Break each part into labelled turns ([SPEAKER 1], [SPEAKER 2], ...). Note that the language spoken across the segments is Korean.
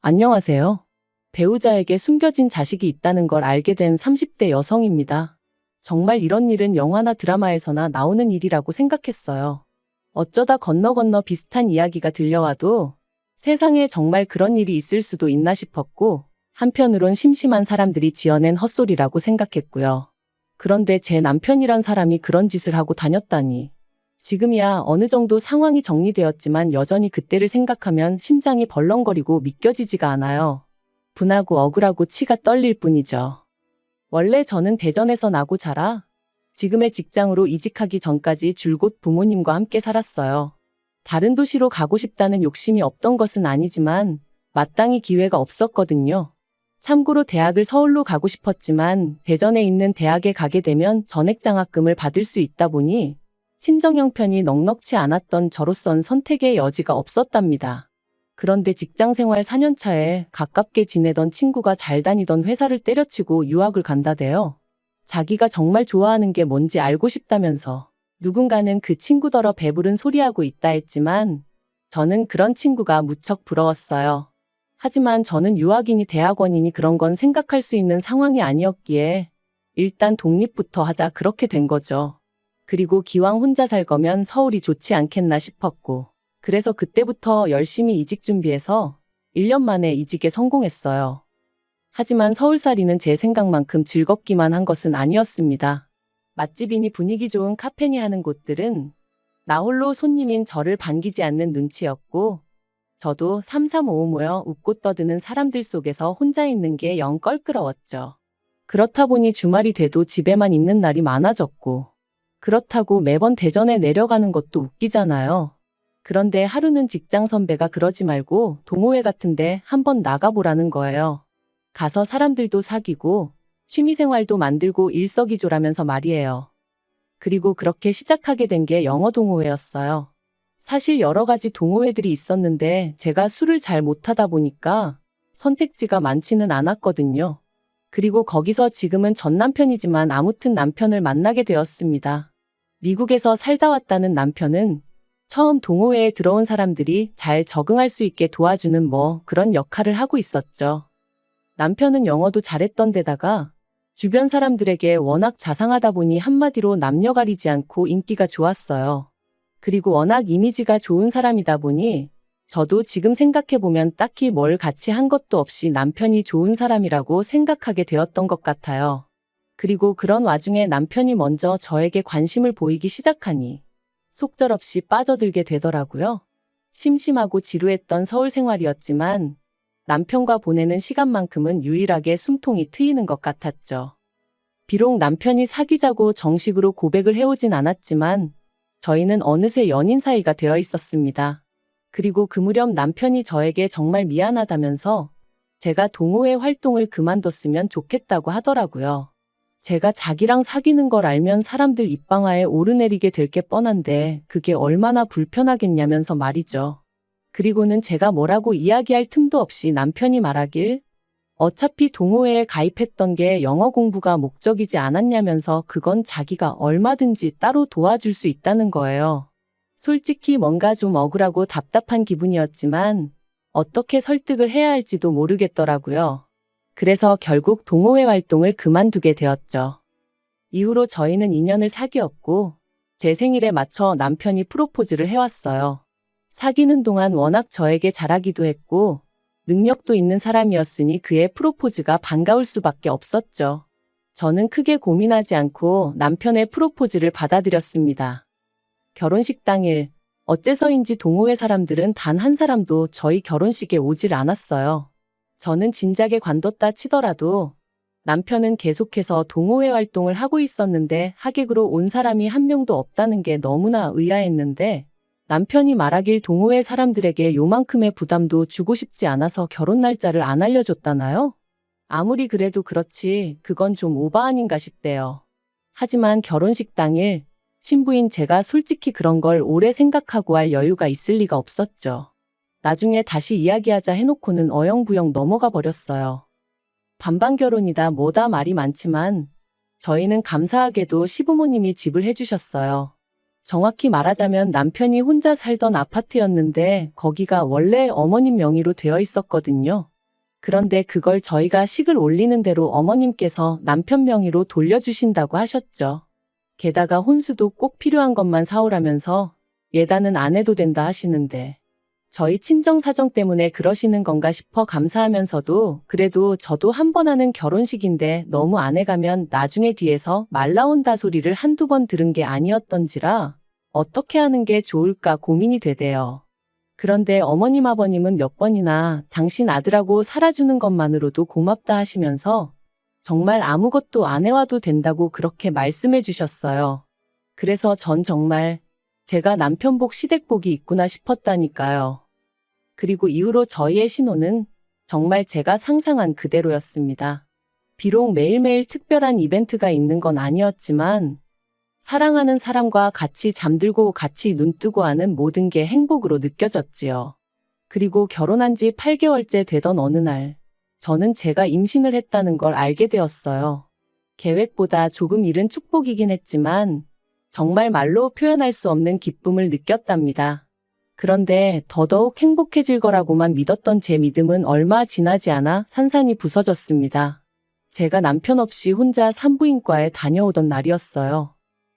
[SPEAKER 1] 안녕하세요. 배우자에게 숨겨진 자식이 있다는 걸 알게 된 30대 여성입니다. 정말 이런 일은 영화나 드라마에서나 나오는 일이라고 생각했어요. 어쩌다 건너 비슷한 이야기가 들려와도 세상에 정말 그런 일이 있을 수도 있나 싶었고, 한편으론 심심한 사람들이 지어낸 헛소리라고 생각했고요. 그런데 제 남편이란 사람이 그런 짓을 하고 다녔다니. 지금이야 어느 정도 상황이 정리되었지만 여전히 그때를 생각하면 심장이 벌렁거리고 믿겨지지가 않아요. 분하고 억울하고 치가 떨릴 뿐이죠. 원래 저는 대전에서 나고 자라 지금의 직장으로 이직하기 전까지 줄곧 부모님과 함께 살았어요. 다른 도시로 가고 싶다는 욕심이 없던 것은 아니지만 마땅히 기회가 없었거든요. 참고로 대학을 서울로 가고 싶었지만 대전에 있는 대학에 가게 되면 전액장학금을 받을 수 있다 보니 친정 형편이 넉넉치 않았던 저로선 선택의 여지가 없었답니다. 그런데 직장 생활 4년 차에 가깝게 지내던 친구가 잘 다니던 회사를 때려치고 유학을 간다대요. 자기가 정말 좋아하는 게 뭔지 알고 싶다면서 누군가는 그 친구더러 배부른 소리하고 있다 했지만 저는 그런 친구가 무척 부러웠어요. 하지만 저는 유학이니 대학원이니 그런 건 생각할 수 있는 상황이 아니었기에 일단 독립부터 하자 그렇게 된 거죠. 그리고 기왕 혼자 살 거면 서울이 좋지 않겠나 싶었고, 그래서 그때부터 열심히 이직 준비해서 1년 만에 이직에 성공했어요. 하지만 서울살이는 제 생각만큼 즐겁기만 한 것은 아니었습니다. 맛집이니 분위기 좋은 카페니 하는 곳들은 나 홀로 손님인 저를 반기지 않는 눈치였고, 저도 삼삼오오 모여 웃고 떠드는 사람들 속에서 혼자 있는 게 영 껄끄러웠죠. 그렇다 보니 주말이 돼도 집에만 있는 날이 많아졌고, 그렇다고 매번 대전에 내려가는 것도 웃기잖아요. 그런데 하루는 직장 선배가 그러지 말고 동호회 같은데 한번 나가보라는 거예요. 가서 사람들도 사귀고 취미생활도 만들고 일석이조라면서 말이에요. 그리고 그렇게 시작하게 된 게 영어 동호회였어요. 사실 여러 가지 동호회들이 있었는데 제가 술을 잘 못하다 보니까 선택지가 많지는 않았거든요. 그리고 거기서 지금은 전 남편이지만 아무튼 남편을 만나게 되었습니다. 미국에서 살다 왔다는 남편은 처음 동호회에 들어온 사람들이 잘 적응할 수 있게 도와주는 그런 역할을 하고 있었죠. 남편은 영어도 잘했던 데다가 주변 사람들에게 워낙 자상하다 보니 한마디로 남녀 가리지 않고 인기가 좋았어요. 그리고 워낙 이미지가 좋은 사람이다 보니 저도 지금 생각해보면 딱히 뭘 같이 한 것도 없이 남편이 좋은 사람이라고 생각하게 되었던 것 같아요. 그리고 그런 와중에 남편이 먼저 저에게 관심을 보이기 시작하니 속절없이 빠져들게 되더라고요. 심심하고 지루했던 서울 생활이었지만 남편과 보내는 시간만큼은 유일하게 숨통이 트이는 것 같았죠. 비록 남편이 사귀자고 정식으로 고백을 해오진 않았지만 저희는 어느새 연인 사이가 되어 있었습니다. 그리고 그 무렵 남편이 저에게 정말 미안하다면서 제가 동호회 활동을 그만뒀으면 좋겠다고 하더라고요. 제가 자기랑 사귀는 걸 알면 사람들 입방아에 오르내리게 될 게 뻔한데 그게 얼마나 불편하겠냐면서 말이죠. 그리고는 제가 뭐라고 이야기할 틈도 없이 남편이 말하길 어차피 동호회에 가입했던 게 영어 공부가 목적이지 않았냐면서 그건 자기가 얼마든지 따로 도와줄 수 있다는 거예요. 솔직히 뭔가 좀 억울하고 답답한 기분이었지만 어떻게 설득을 해야 할지도 모르겠더라고요. 그래서 결국 동호회 활동을 그만두게 되었죠. 이후로 저희는 2년을 사귀었고 제 생일에 맞춰 남편이 프로포즈를 해왔어요. 사귀는 동안 워낙 저에게 잘하기도 했고 능력도 있는 사람이었으니 그의 프로포즈가 반가울 수밖에 없었죠. 저는 크게 고민하지 않고 남편의 프로포즈를 받아들였습니다. 결혼식 당일 어째서인지 동호회 사람들은 단 한 사람도 저희 결혼식에 오질 않았어요. 저는 진작에 관뒀다 치더라도 남편은 계속해서 동호회 활동을 하고 있었는데 하객으로 온 사람이 한 명도 없다는 게 너무나 의아했는데 남편이 말하길 동호회 사람들에게 요만큼의 부담도 주고 싶지 않아서 결혼 날짜를 안 알려줬다나요? 아무리 그래도 그렇지 그건 좀 오바 아닌가 싶대요. 하지만 결혼식 당일 신부인 제가 솔직히 그런 걸 오래 생각하고 할 여유가 있을 리가 없었죠. 나중에 다시 이야기하자 해놓고는 어영부영 넘어가 버렸어요. 반반 결혼이다 뭐다 말이 많지만 저희는 감사하게도 시부모님이 집을 해주셨어요. 정확히 말하자면 남편이 혼자 살던 아파트였는데 거기가 원래 어머님 명의로 되어 있었거든요. 그런데 그걸 저희가 식을 올리는 대로 어머님께서 남편 명의로 돌려주신다고 하셨죠. 게다가 혼수도 꼭 필요한 것만 사오라면서 예단은 안 해도 된다 하시는데 저희 친정 사정 때문에 그러시는 건가 싶어 감사하면서도 그래도 저도 한 번 하는 결혼식인데 너무 안 해가면 나중에 뒤에서 말 나온다 소리를 한두 번 들은 게 아니었던지라 어떻게 하는 게 좋을까 고민이 되대요. 그런데 어머님 아버님은 몇 번이나 당신 아들하고 살아주는 것만으로도 고맙다 하시면서 정말 아무것도 안 해와도 된다고 그렇게 말씀해 주셨어요. 그래서 전 정말 제가 남편복 시댁복이 있구나 싶었다니까요. 그리고 이후로 저희의 신혼은 정말 제가 상상한 그대로였습니다. 비록 매일매일 특별한 이벤트가 있는 건 아니었지만 사랑하는 사람과 같이 잠들고 같이 눈뜨고 하는 모든 게 행복으로 느껴졌지요. 그리고 결혼한 지 8개월째 되던 어느 날 저는 제가 임신을 했다는 걸 알게 되었어요. 계획보다 조금 이른 축복이긴 했지만 정말 말로 표현할 수 없는 기쁨을 느꼈답니다. 그런데 더더욱 행복해질 거라고만 믿었던 제 믿음은 얼마 지나지 않아 산산이 부서졌습니다. 제가 남편 없이 혼자 산부인과에 다녀오던 날이었어요.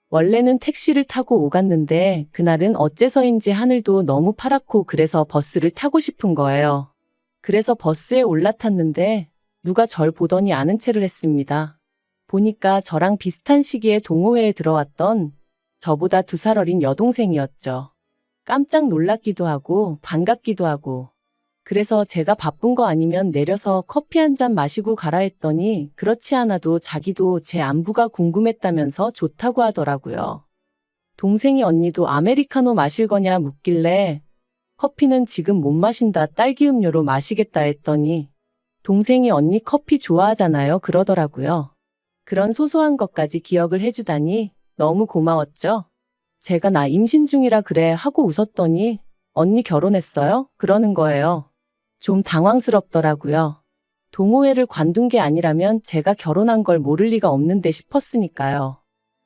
[SPEAKER 1] 원래는 택시를 타고 오갔는데 그날은 어째서인지 하늘도 너무 파랗고 그래서 버스를 타고 싶은 거예요. 그래서 버스에 올라탔는데 누가 절 보더니 아는 체를 했습니다. 보니까 저랑 비슷한 시기에 동호회에 들어왔던 저보다 2살 어린 여동생이었죠. 깜짝 놀랐기도 하고 반갑기도 하고 그래서 제가 바쁜 거 아니면 내려서 커피 한 잔 마시고 가라 했더니 그렇지 않아도 자기도 제 안부가 궁금했다면서 좋다고 하더라고요. 동생이 언니도 아메리카노 마실 거냐 묻길래 커피는 지금 못 마신다 딸기 음료로 마시겠다 했더니 동생이 언니 커피 좋아하잖아요 그러더라고요. 그런 소소한 것까지 기억을 해주다니 너무 고마웠죠. 제가 나 임신 중이라 그래 하고 웃었더니 언니 결혼했어요? 그러는 거예요. 좀 당황스럽더라고요. 동호회를 관둔 게 아니라면 제가 결혼한 걸 모를 리가 없는데 싶었으니까요.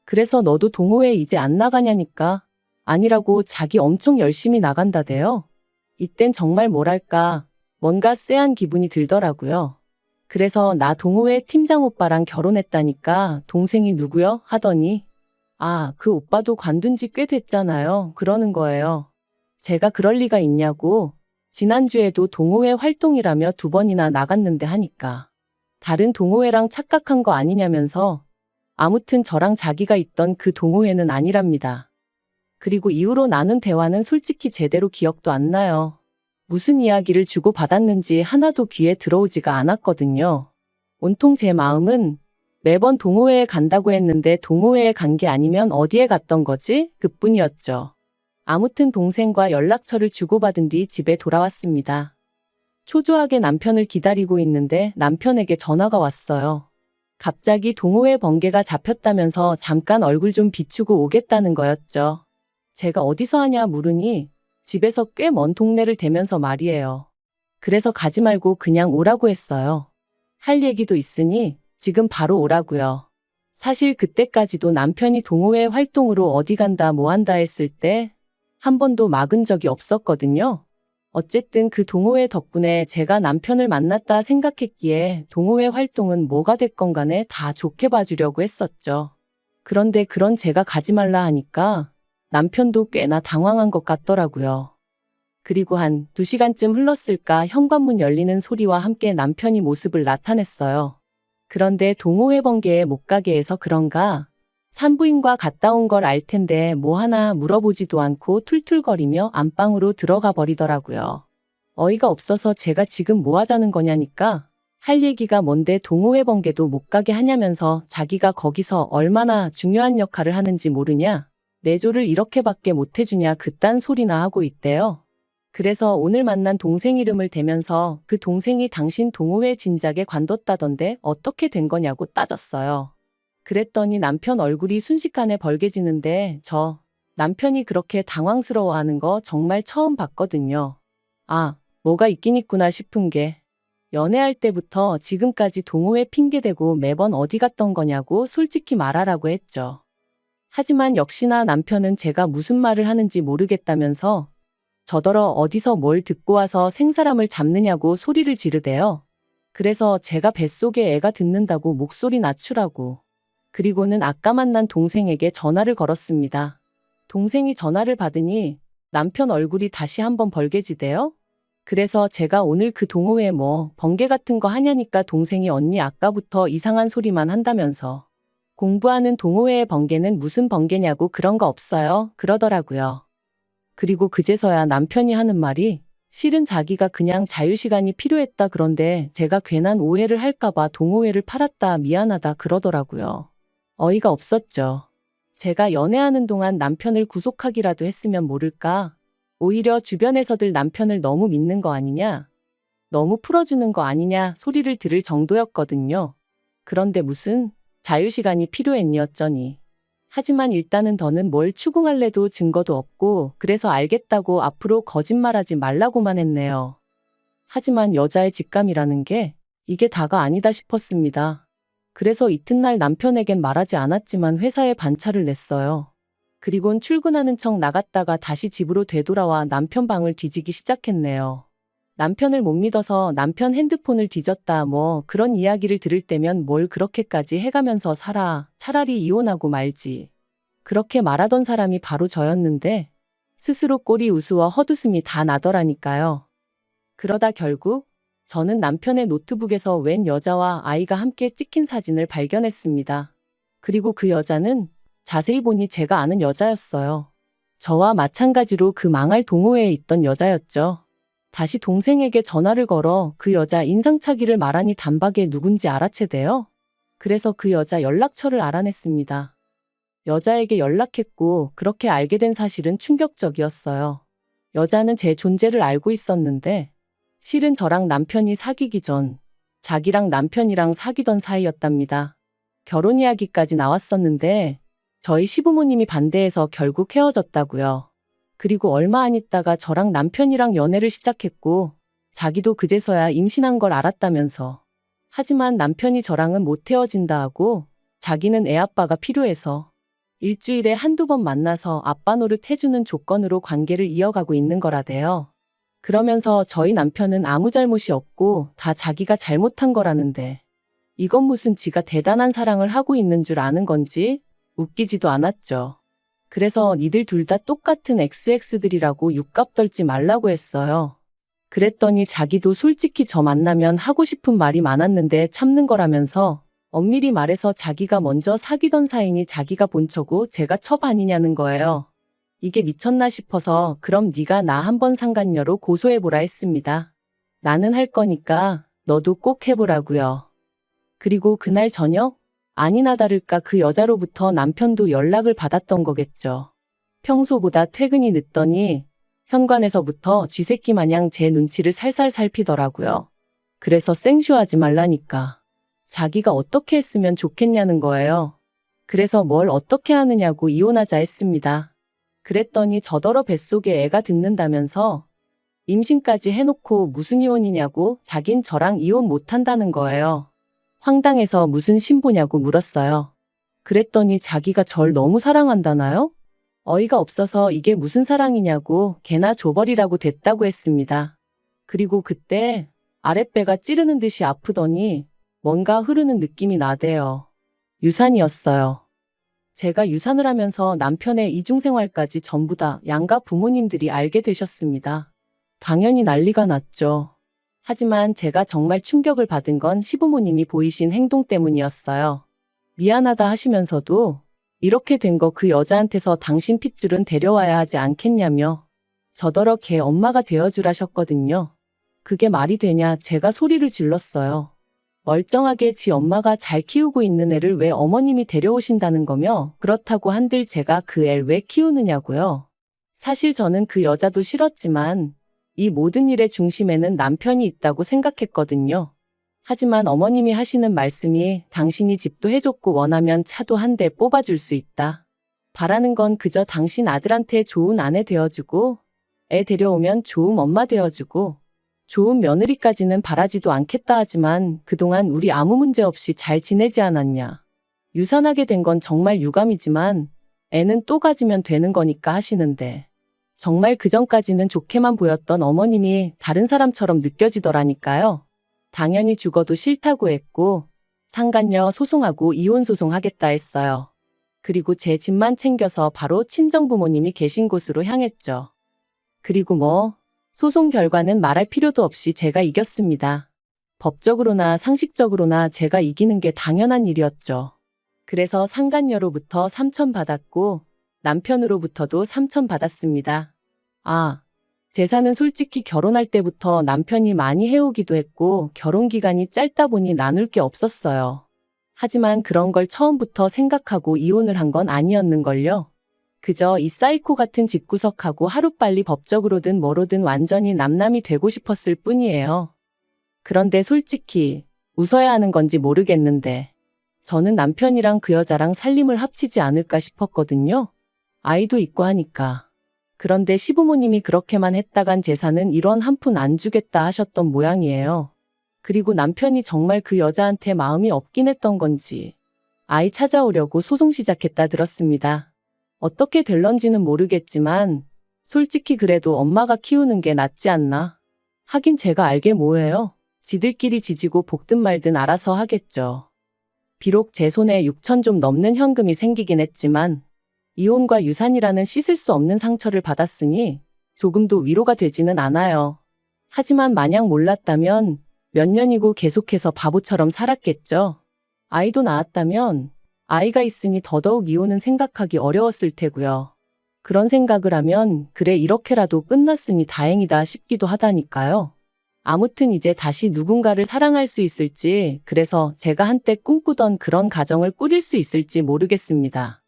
[SPEAKER 1] 그래서 너도 동호회 이제 안 나가냐니까 아니라고 자기 엄청 열심히 나간다대요. 이땐 정말 뭐랄까 뭔가 쎄한 기분이 들더라고요. 그래서 나 동호회 팀장 오빠랑 결혼했다니까 동생이 누구요? 하더니 아, 그 오빠도 관둔 지 꽤 됐잖아요. 그러는 거예요. 제가 그럴 리가 있냐고. 지난주에도 동호회 활동이라며 2번이나 나갔는데 하니까. 다른 동호회랑 착각한 거 아니냐면서. 아무튼 저랑 자기가 있던 그 동호회는 아니랍니다. 그리고 이후로 나눈 대화는 솔직히 제대로 기억도 안 나요. 무슨 이야기를 주고받았는지 하나도 귀에 들어오지가 않았거든요. 온통 제 마음은 매번 동호회에 간다고 했는데 동호회에 간 게 아니면 어디에 갔던 거지? 그뿐이었죠. 아무튼 동생과 연락처를 주고받은 뒤 집에 돌아왔습니다. 초조하게 남편을 기다리고 있는데 남편에게 전화가 왔어요. 갑자기 동호회 번개가 잡혔다면서 잠깐 얼굴 좀 비추고 오겠다는 거였죠. 제가 어디서 하냐 물으니 집에서 꽤 먼 동네를 대면서 말이에요. 그래서 가지 말고 그냥 오라고 했어요. 할 얘기도 있으니 지금 바로 오라고요. 사실 그때까지도 남편이 동호회 활동으로 어디 간다 뭐 한다 했을 때 한 번도 막은 적이 없었거든요. 어쨌든 그 동호회 덕분에 제가 남편을 만났다 생각했기에 동호회 활동은 뭐가 됐건 간에 다 좋게 봐주려고 했었죠. 그런데 그런 제가 가지 말라 하니까 남편도 꽤나 당황한 것 같더라고요. 그리고 한 2시간쯤 흘렀을까 현관문 열리는 소리와 함께 남편이 모습을 나타냈어요. 그런데 동호회 번개에 못 가게 해서 그런가 산부인과 갔다 온 걸 알 텐데 뭐 하나 물어보지도 않고 툴툴거리며 안방으로 들어가 버리더라고요. 어이가 없어서 제가 지금 뭐 하자는 거냐니까 할 얘기가 뭔데 동호회 번개도 못 가게 하냐면서 자기가 거기서 얼마나 중요한 역할을 하는지 모르냐 내조를 이렇게밖에 못 해주냐 그딴 소리나 하고 있대요. 그래서 오늘 만난 동생 이름을 대면서 그 동생이 당신 동호회 진작에 관뒀다던데 어떻게 된 거냐고 따졌어요. 그랬더니 남편 얼굴이 순식간에 벌개지는데 남편이 그렇게 당황스러워하는 거 정말 처음 봤거든요. 아, 뭐가 있긴 있구나 싶은 게 연애할 때부터 지금까지 동호회 핑계대고 매번 어디 갔던 거냐고 솔직히 말하라고 했죠. 하지만 역시나 남편은 제가 무슨 말을 하는지 모르겠다면서 저더러 어디서 뭘 듣고 와서 생사람을 잡느냐고 소리를 지르대요. 그래서 제가 뱃속에 애가 듣는다고 목소리 낮추라고. 그리고는 아까 만난 동생에게 전화를 걸었습니다. 동생이 전화를 받으니 남편 얼굴이 다시 한번 벌개지대요. 그래서 제가 오늘 그 동호회 뭐 번개 같은 거 하냐니까 동생이 언니 아까부터 이상한 소리만 한다면서 공부하는 동호회의 번개는 무슨 번개냐고 그런 거 없어요 그러더라고요. 그리고 그제서야 남편이 하는 말이 실은 자기가 그냥 자유시간이 필요했다 그런데 제가 괜한 오해를 할까봐 동호회를 팔았다 미안하다 그러더라고요. 어이가 없었죠. 제가 연애하는 동안 남편을 구속하기라도 했으면 모를까? 오히려 주변에서들 남편을 너무 믿는 거 아니냐? 너무 풀어주는 거 아니냐 소리를 들을 정도였거든요. 그런데 무슨 자유시간이 필요했니 어쩌니. 하지만 일단은 더는 뭘 추궁할래도 증거도 없고 그래서 알겠다고 앞으로 거짓말하지 말라고만 했네요. 하지만 여자의 직감이라는 게 이게 다가 아니다 싶었습니다. 그래서 이튿날 남편에겐 말하지 않았지만 회사에 반차를 냈어요. 그리곤 출근하는 척 나갔다가 다시 집으로 되돌아와 남편 방을 뒤지기 시작했네요. 남편을 못 믿어서 남편 핸드폰을 뒤졌다 뭐 그런 이야기를 들을 때면 뭘 그렇게까지 해가면서 살아. 차라리 이혼하고 말지. 그렇게 말하던 사람이 바로 저였는데 스스로 꼴이 우스워 헛웃음이 다 나더라니까요. 그러다 결국 저는 남편의 노트북에서 웬 여자와 아이가 함께 찍힌 사진을 발견했습니다. 그리고 그 여자는 자세히 보니 제가 아는 여자였어요. 저와 마찬가지로 그 망할 동호회에 있던 여자였죠. 다시 동생에게 전화를 걸어 그 여자 인상착의를 말하니 단박에 누군지 알아채대요. 그래서 그 여자 연락처를 알아냈습니다. 여자에게 연락했고 그렇게 알게 된 사실은 충격적이었어요. 여자는 제 존재를 알고 있었는데 실은 저랑 남편이 사귀기 전 자기랑 남편이랑 사귀던 사이였답니다. 결혼 이야기까지 나왔었는데 저희 시부모님이 반대해서 결국 헤어졌다고요. 그리고 얼마 안 있다가 저랑 남편이랑 연애를 시작했고 자기도 그제서야 임신한 걸 알았다면서. 하지만 남편이 저랑은 못 헤어진다 하고 자기는 애 아빠가 필요해서 일주일에 한두 번 만나서 아빠 노릇 해주는 조건으로 관계를 이어가고 있는 거라대요. 그러면서 저희 남편은 아무 잘못이 없고 다 자기가 잘못한 거라는데 이건 무슨 지가 대단한 사랑을 하고 있는 줄 아는 건지 웃기지도 않았죠. 그래서 니들 둘 다 똑같은 XX들이라고 육갑 떨지 말라고 했어요. 그랬더니 자기도 솔직히 저 만나면 하고 싶은 말이 많았는데 참는 거라면서 엄밀히 말해서 자기가 먼저 사귀던 사이니 자기가 본처고 제가 첩 아니냐는 거예요. 이게 미쳤나 싶어서 그럼 네가 나 한번 상간녀로 고소해보라 했습니다. 나는 할 거니까 너도 꼭 해보라고요. 그리고 그날 저녁 아니나 다를까 그 여자로부터 남편도 연락을 받았던 거겠죠. 평소보다 퇴근이 늦더니 현관에서부터 쥐새끼 마냥 제 눈치를 살살 살피더라고요. 그래서 생쇼하지 말라니까. 자기가 어떻게 했으면 좋겠냐는 거예요. 그래서 뭘 어떻게 하느냐고 이혼하자 했습니다. 그랬더니 저더러 뱃속에 애가 듣는다면서 임신까지 해놓고 무슨 이혼이냐고 자긴 저랑 이혼 못한다는 거예요. 황당해서 무슨 신보냐고 물었어요. 그랬더니 자기가 절 너무 사랑한다나요? 어이가 없어서 이게 무슨 사랑이냐고 개나 줘버리라고 됐다고 했습니다. 그리고 그때 아랫배가 찌르는 듯이 아프더니 뭔가 흐르는 느낌이 나대요. 유산이었어요. 제가 유산을 하면서 남편의 이중생활까지 전부 다 양가 부모님들이 알게 되셨습니다. 당연히 난리가 났죠. 하지만 제가 정말 충격을 받은 건 시부모님이 보이신 행동 때문이었어요. 미안하다 하시면서도 이렇게 된 거 그 여자한테서 당신 핏줄은 데려와야 하지 않겠냐며 저더러 걔 엄마가 되어주라셨거든요. 그게 말이 되냐 제가 소리를 질렀어요. 멀쩡하게 지 엄마가 잘 키우고 있는 애를 왜 어머님이 데려오신다는 거며 그렇다고 한들 제가 그 애를 왜 키우느냐고요. 사실 저는 그 여자도 싫었지만 이 모든 일의 중심에는 남편이 있다고 생각했거든요. 하지만 어머님이 하시는 말씀이 당신이 집도 해줬고 원하면 차도 한 대 뽑아줄 수 있다. 바라는 건 그저 당신 아들한테 좋은 아내 되어주고 애 데려오면 좋은 엄마 되어주고 좋은 며느리까지는 바라지도 않겠다 하지만 그동안 우리 아무 문제 없이 잘 지내지 않았냐. 유산하게 된 건 정말 유감이지만 애는 또 가지면 되는 거니까 하시는데 정말 그전까지는 좋게만 보였던 어머님이 다른 사람처럼 느껴지더라니까요. 당연히 죽어도 싫다고 했고 상간녀 소송하고 이혼 소송하겠다 했어요. 그리고 제 집만 챙겨서 바로 친정부모님이 계신 곳으로 향했죠. 그리고 소송 결과는 말할 필요도 없이 제가 이겼습니다. 법적으로나 상식적으로나 제가 이기는 게 당연한 일이었죠. 그래서 상간녀로부터 3천 받았고 남편으로부터도 3천 받았습니다. 재산은 솔직히 결혼할 때부터 남편이 많이 해오기도 했고 결혼 기간이 짧다 보니 나눌 게 없었어요. 하지만 그런 걸 처음부터 생각하고 이혼을 한 건 아니었는걸요. 그저 이 사이코 같은 집구석하고 하루빨리 법적으로든 뭐로든 완전히 남남이 되고 싶었을 뿐이에요. 그런데 솔직히 웃어야 하는 건지 모르겠는데 저는 남편이랑 그 여자랑 살림을 합치지 않을까 싶었거든요. 아이도 있고 하니까. 그런데 시부모님이 그렇게만 했다간 재산은 1원 한 푼 안 주겠다 하셨던 모양이에요. 그리고 남편이 정말 그 여자한테 마음이 없긴 했던 건지 아이 찾아오려고 소송 시작했다 들었습니다. 어떻게 될런지는 모르겠지만 솔직히 그래도 엄마가 키우는 게 낫지 않나? 하긴 제가 알게 뭐예요. 지들끼리 지지고 볶든 말든 알아서 하겠죠. 비록 제 손에 6천 좀 넘는 현금이 생기긴 했지만 이혼과 유산이라는 씻을 수 없는 상처를 받았으니 조금도 위로가 되지는 않아요. 하지만 만약 몰랐다면 몇 년이고 계속해서 바보처럼 살았겠죠. 아이도 낳았다면 아이가 있으니 더더욱 이혼은 생각하기 어려웠을 테고요. 그런 생각을 하면 그래 이렇게라도 끝났으니 다행이다 싶기도 하다니까요. 아무튼 이제 다시 누군가를 사랑할 수 있을지 그래서 제가 한때 꿈꾸던 그런 가정을 꾸릴 수 있을지 모르겠습니다.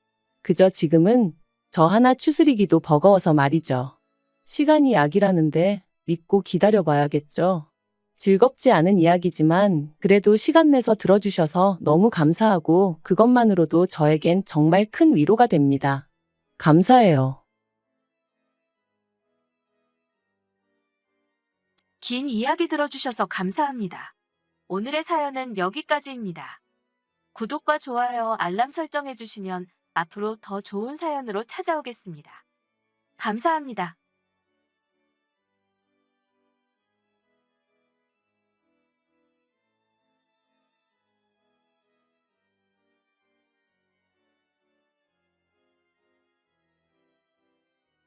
[SPEAKER 1] 그저 지금은 저 하나 추스리기도 버거워서 말이죠. 시간이 약이라는데 믿고 기다려봐야겠죠. 즐겁지 않은 이야기지만 그래도 시간 내서 들어주셔서 너무 감사하고 그것만으로도 저에겐 정말 큰 위로가 됩니다. 감사해요.
[SPEAKER 2] 긴 이야기 들어주셔서 감사합니다. 오늘의 사연은 여기까지입니다. 구독과 좋아요, 알람 설정해주시면 앞으로 더 좋은 사연으로 찾아오겠습니다. 감사합니다.